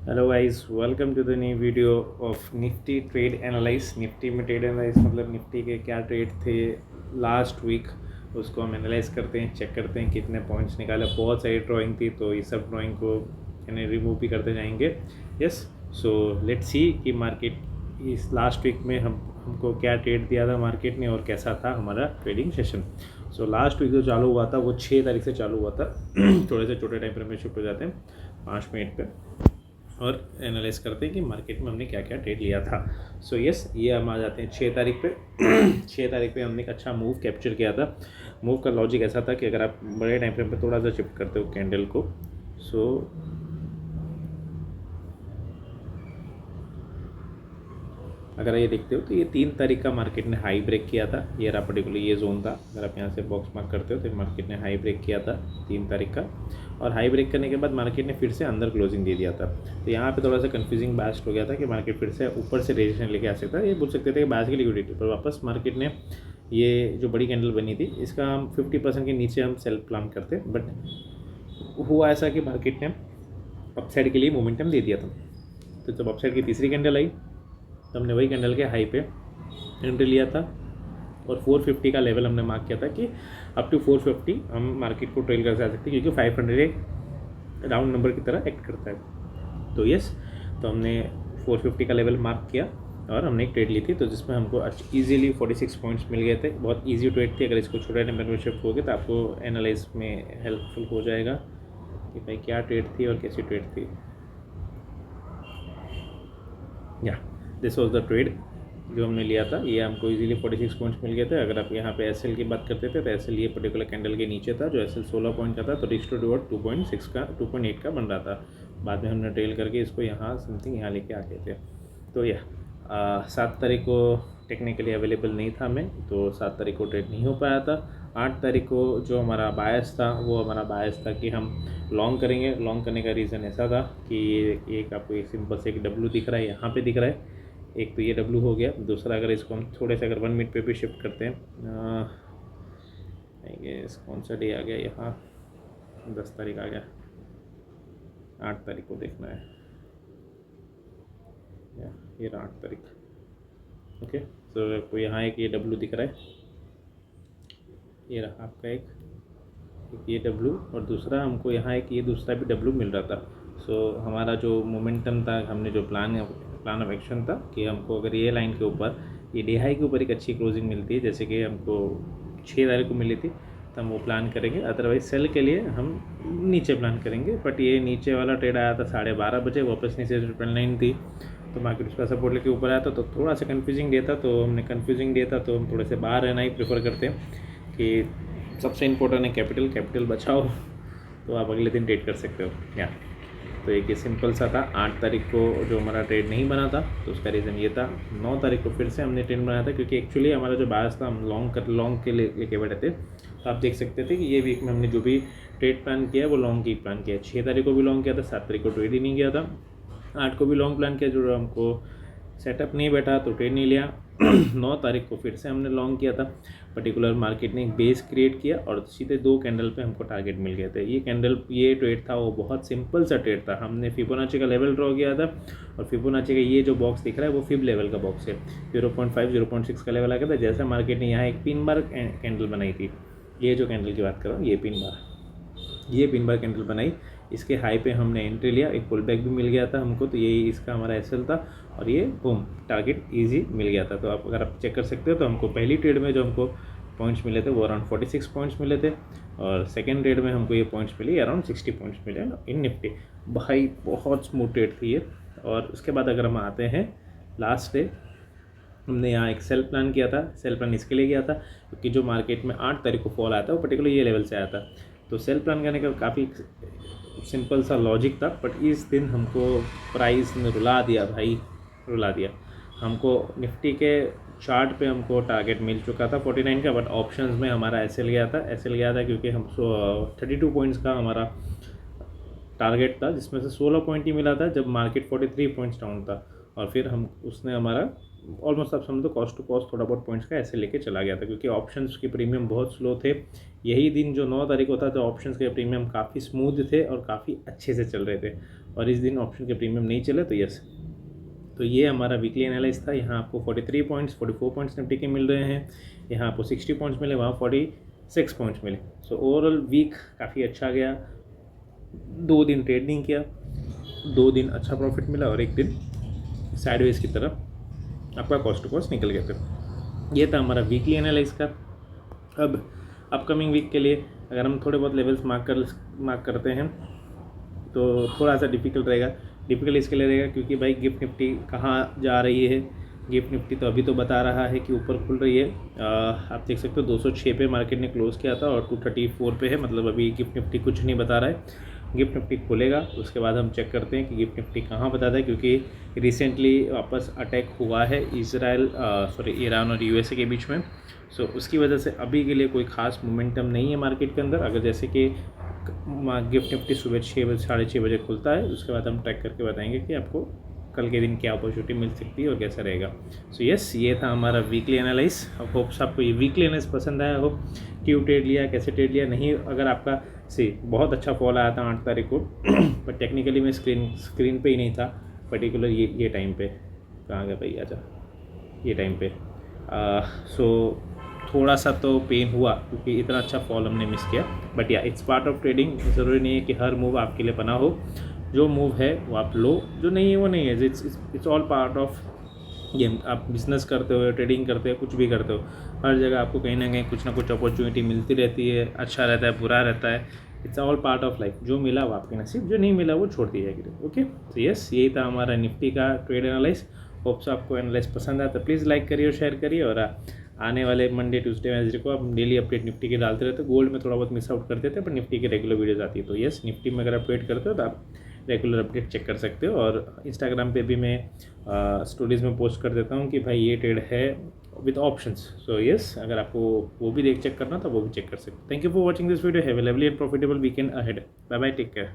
Hello guys, welcome to the new video of nifty trade analyze. Nifty में trade analyze मतलब nifty के क्या trade थे last week, उसको हम एनालाइज करते हैं, चेक करते हैं कितने पॉइंट्स निकाले। बहुत सारी ड्राइंग थी तो ये सब ड्राइंग को यानी रिमूव भी करते जाएंगे। यस, सो लेट्स सी कि मार्केट इस लास्ट वीक में हमको क्या ट्रेड दिया था मार्केट ने और कैसा था हमारा trading session. So last week जो चालू हुआ था वो 6 तारीख से चालू हुआ था। थोड़े से छोटे टाइम फ्रेम में शिफ्ट हो जाते हैं 5 मिनट पे और एनालाइज करते हैं कि मार्केट में हमने क्या क्या ट्रेड लिया था। सो यस, ये हम आ जाते हैं 6 तारीख पे। 6 तारीख पे हमने एक अच्छा मूव कैप्चर किया था। मूव का लॉजिक ऐसा था कि अगर आप बड़े टाइम फ्रेम पे थोड़ा सा शिफ्ट करते हो कैंडल को, सो अगर ये देखते हो तो ये 3 तारीख का मार्केट ने हाई ब्रेक किया था। ये रहा पर्टिकुलर ये जोन था। अगर आप यहाँ से बॉक्स मार्क करते हो तो मार्केट ने हाई ब्रेक किया था 3 तारीख का, और हाई ब्रेक करने के बाद मार्केट ने फिर से अंदर क्लोजिंग दे दिया था। तो यहाँ पे थोड़ा सा कन्फ्यूजिंग बैस्ट हो गया था कि मार्केट फिर से ऊपर से रेजिस्टेंस लेके आ सकता है। ये बोल सकते थे कि बैच की लिक्विडिटी पर वापस मार्केट ने ये जो बड़ी कैंडल बनी थी इसका हम 50% के नीचे हम सेल प्लान करते, बट हुआ ऐसा कि मार्केट ने अपसाइड के लिए मोमेंटम दे दिया था। तो जब अपसाइड की तीसरी कैंडल आई तो हमने वही कैंडल के हाई पे एंट्री लिया था और 450 का लेवल हमने मार्क किया था कि अप टू 450 हम मार्केट को ट्रेल कर सकते हैं, क्योंकि 500 एक राउंड नंबर की तरह एक्ट करता है। तो यस, तो हमने 450 का लेवल मार्क किया और हमने एक ट्रेड ली थी, तो जिसमें हमको ईजिली 46 पॉइंट्स मिल गए थे। बहुत ईजी ट्रेड थी। अगर इसको छोटे नंबर में शिफ्ट होगे तो आपको एनालाइज में हेल्पफुल हो जाएगा कि भाई क्या ट्रेड थी और कैसी ट्रेड थी। या दिस वॉज द ट्रेड जो हमने लिया था। ये हमको इजीली 46 पॉइंट्स मिल गए थे। अगर आप यहाँ पे एसएल की बात करते थे तो एसएल ये पर्टिकुलर कैंडल के नीचे था, जो एसएल 16 पॉइंट का था, तो रिच टू डिवॉर्ड 2.8 का बन रहा था। बाद में हमने ट्रेल करके इसको यहाँ समथिंग यहाँ लेके आ गए थे। तो यह 7 तारीख को टेक्निकली अवेलेबल नहीं था मैं, तो 7 तारीख को ट्रेड नहीं हो पाया था। 8 तारीख को जो हमारा बायस था वो हमारा बायस था कि हम लॉन्ग करेंगे। लॉन्ग करने का रीज़न ऐसा था कि एक आपको एक सिंपल से एक डब्ल्यू दिख रहा है, यहाँ पे दिख रहा है। एक तो ये डब्ल्यू हो गया। दूसरा अगर इसको हम थोड़े से अगर 1 मिनट पे भी शिफ्ट करते हैं, ये कौन सा डे आ गया यहाँ, 10 तारीख आ गया, 8 तारीख को देखना है, ये रहा 8 तारीख। ओके, तो आपको यहाँ एक ये डब्ल्यू दिख रहा है, ये रहा आपका एक ये डब्ल्यू, और दूसरा हमको यहाँ एक ये दूसरा भी डब्ल्यू मिल रहा था। सो हमारा जो मोमेंटम था, हमने जो प्लान ऑफ एक्शन था कि हमको अगर ये लाइन के ऊपर ये डे हाई के ऊपर एक अच्छी क्लोजिंग मिलती है, जैसे कि हमको 6 तारीख को मिली थी, तो हम वो प्लान करेंगे। अदरवाइज सेल के लिए हम नीचे प्लान करेंगे। बट ये नीचे वाला ट्रेड आया था 12:30 बजे, वापस नीचे ट्रेंड लाइन थी तो मार्केट उसका सपोर्ट लेके ऊपर आया था। तो थोड़ा सा कन्फ्यूजिंग डे था, तो हमने कन्फ्यूजिंग डे था तो हम थोड़े से बाहर रहना ही प्रेफर करते हैं कि सबसे इम्पोर्टेंट है कैपिटल बचाओ, तो आप अगले दिन ट्रेड कर सकते हो। या तो एक ये सिंपल सा था। 8 तारीख को जो हमारा ट्रेड नहीं बना था तो उसका रीज़न ये था। 9 तारीख को फिर से हमने ट्रेड बनाया था, क्योंकि एक्चुअली हमारा जो बायस था हम लॉन्ग के लेके बैठे थे। तो आप देख सकते थे कि ये वीक में हमने जो भी ट्रेड प्लान किया है वो लॉन्ग की प्लान किया है। 6 तारीख को भी लॉन्ग किया था, 7 तारीख को ट्रेड ही नहीं किया था, 8 को भी लॉन्ग प्लान किया, जो हमको सेटअप नहीं बैठा तो ट्रेड नहीं लिया। 9 तारीख को फिर से हमने लॉन्ग किया था। पर्टिकुलर मार्केट ने एक बेस क्रिएट किया और सीधे 2 कैंडल पे हमको टारगेट मिल गए थे। ये ट्रेड था वो बहुत सिंपल सा ट्रेड था। हमने फिबोनाची का लेवल ड्रॉ किया था, और फिबोनाची का ये जो बॉक्स दिख रहा है वो फिब लेवल का बॉक्स है। 0.5 0.6 का लेवल आ गया था। जैसा मार्केट ने यहाँ एक पिन बार कैंडल बनाई थी, ये जो कैंडल की बात कर रहा हूँ, ये पिन बार कैंडल बनाई, इसके हाई पे हमने एंट्री लिया, एक पुल बैक भी मिल गया था हमको। तो ये इसका हमारा एसएल था और ये बूम टारगेट इजी मिल गया था। तो आप अगर आप चेक कर सकते हो तो हमको पहली ट्रेड में जो हमको पॉइंट्स मिले थे वो अराउंड 46 पॉइंट्स मिले थे, और सेकेंड ट्रेड में हमको ये पॉइंट्स मिले अराउंड 60 पॉइंट्स मिले इन निफ्टी। भाई बहुत स्मूथ ट्रेड थी ये। और उसके बाद अगर हम आते हैं लास्ट डे, हमने यहाँ एक सेल प्लान किया था। सेल प्लान इसके लिए किया था क्योंकि जो मार्केट में 8 तारीख को फॉल आया था वो पर्टिकुलर ये लेवल से आया था। तो सेल प्लान करने का काफ़ी सिंपल सा लॉजिक था, बट इस दिन हमको प्राइस ने रुला दिया भाई, रुला दिया हमको। निफ्टी के चार्ट पे हमको टारगेट मिल चुका था 49 का, बट ऑप्शंस में हमारा एसएल गया था क्योंकि हम 32 पॉइंट्स का हमारा टारगेट था, जिसमें से 16 पॉइंट ही मिला था जब मार्केट 43 पॉइंट्स डाउन था। और फिर उसने हमारा ऑलमोस्ट आप समझो कॉस्ट टू कॉस्ट थोड़ा बहुत पॉइंट्स का ऐसे लेके चला गया था, क्योंकि ऑप्शंस के प्रीमियम बहुत स्लो थे। यही दिन जो 9 तारीख को था तो ऑप्शंस के प्रीमियम काफ़ी स्मूथ थे और काफ़ी अच्छे से चल रहे थे। और इस दिन ऑप्शन के प्रीमियम नहीं चले तो यस। तो ये हमारा वीकली एनालिसिस था। यहाँ आपको 43 पॉइंट्स 44 पॉइंट्स निफ्टी के मिल रहे हैं, यहाँ आपको 60 पॉइंट्स मिले, वहाँ 46 पॉइंट्स मिले। सो ओवरऑल वीक काफ़ी अच्छा गया। 2 दिन ट्रेडिंग किया, 2 दिन अच्छा प्रॉफिट मिला और 1 दिन साइडवेज की तरफ आपका कॉस्ट टू कॉस्ट निकल गया। फिर ये था हमारा वीकली एनालिसिस का। अब अपकमिंग वीक के लिए अगर हम थोड़े बहुत लेवल्स मार्क करते हैं तो थोड़ा सा डिफ़िकल्ट इसके लिए रहेगा क्योंकि भाई गिफ्ट निफ्टी कहाँ जा रही है। गिफ्ट निफ्टी तो अभी तो बता रहा है कि ऊपर खुल रही है। आप देख सकते हो 206 पे मार्केट ने क्लोज़ किया था और 234 पे है, मतलब अभी गिफ्ट निफ्टी कुछ नहीं बता रहा है। गिफ्ट निफ्टी खुलेगा उसके बाद हम चेक करते हैं कि गिफ्ट निफ्टी कहाँ बताता है, क्योंकि रिसेंटली वापस अटैक हुआ है ईरान और यूएसए के बीच में। सो उसकी वजह से अभी के लिए कोई ख़ास मोमेंटम नहीं है मार्केट के अंदर। अगर जैसे कि गिफ्ट निफ्टी सुबह 6 बजे 6:30 बजे खुलता है, उसके बाद हम ट्रैक करके बताएंगे कि आपको कल के दिन क्या अपॉर्चुनिटी मिल सकती है और कैसा रहेगा। सो यस, ये था हमारा वीकली एनालिसिस। होप्स आपको ये वीकली एनालिसिस पसंद आया हो। क्यों ट्रेड लिया, कैसे ट्रेड लिया, नहीं अगर आपका बहुत अच्छा फॉल आया था 8 तारीख को पर टेक्निकली मैं स्क्रीन पे ही नहीं था पर्टिकुलर ये टाइम पे। कहाँ गया भाई, आजा ये टाइम पे। सो थोड़ा सा तो पेन हुआ क्योंकि इतना अच्छा फॉल हमने मिस किया, बट या इट्स पार्ट ऑफ ट्रेडिंग। ज़रूरी नहीं है कि हर मूव आपके लिए बना हो। जो मूव है वो आप लो, जो नहीं है वो नहीं है। It's all part of game. आप बिजनेस करते हो, ट्रेडिंग करते हो, कुछ भी करते हो, हर जगह आपको कहीं ना कहीं कुछ ना कुछ अपॉर्चुनिटी मिलती रहती है। अच्छा रहता है, बुरा रहता है, it's all part of life. जो मिला वो आपके नसीब, जो नहीं मिला वो छोड़ दी जाएगी। ओके, तो यस, यही था हमारा निफ्टी का ट्रेड एनालाइज। होप्स आपको एनालाइज पसंद आया तो प्लीज़ लाइक करिए और शेयर करिए। और आने वाले मंडे ट्यूसडे वेडनेसडे को आप डेली अपडेट निफ्टी के डालते रहते हो। गोल्ड में थोड़ा बहुत मिस आउट करते थे, पर निफ्टी की रेगुलर वीडियोज़ आती है। तो यस, निफ्टी में अगर आप वेट करते हो तो आप रेगुलर अपडेट चेक कर सकते हो। और इंस्टाग्राम पे भी मैं स्टोरीज़ में पोस्ट कर देता हूँ कि भाई ये ट्रेड है विद ऑप्शंस। सो यस, अगर आपको वो भी चेक करना तो वो भी चेक कर सकते हो। Thank you for watching this video. Have a lovely and profitable weekend ahead. Bye bye, take care.